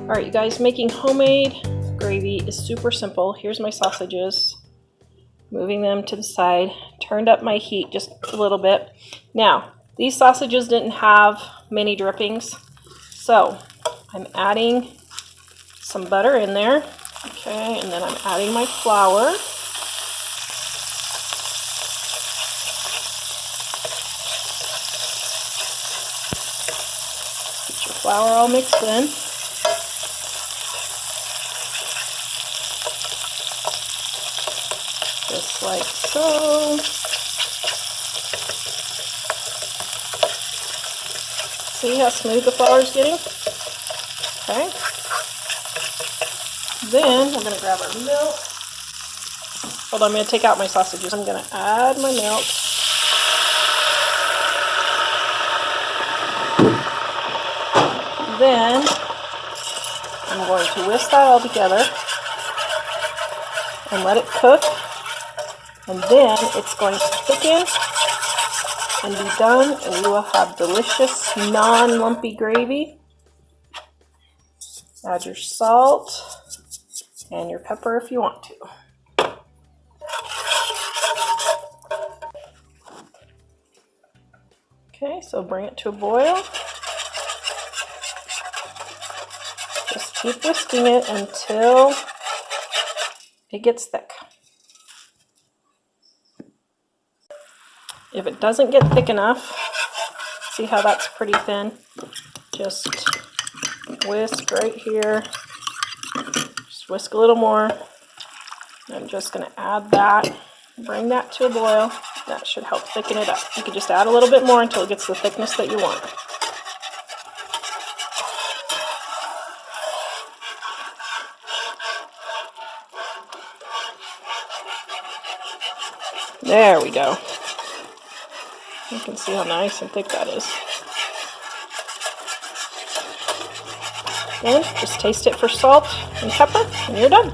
All right, you guys, making homemade gravy is super simple. Here's my sausages. Moving them to the side. Turned up my heat just a little bit. Now, these sausages didn't have many drippings, so I'm adding some butter in there. Okay, and then I'm adding my flour. Get your flour all mixed in. Just like so. See how smooth the flour is getting? Okay. Then I'm going to grab our milk. Hold on, I'm going to take out my sausages. I'm going to add my milk. Then I'm going to whisk that all together and let it cook. And then it's going to thicken and be done, and you will have delicious, non-lumpy gravy. Add your salt and your pepper if you want to. Okay, so bring it to a boil. Just keep whisking it until it gets thick. If it doesn't get thick enough, see how that's pretty thin? Just whisk right here. Just whisk a little more. I'm just going to add that. Bring that to a boil. That should help thicken it up. You can just add a little bit more until it gets the thickness that you want. There we go. You can see how nice and thick that is. Then just taste it for salt and pepper, and you're done.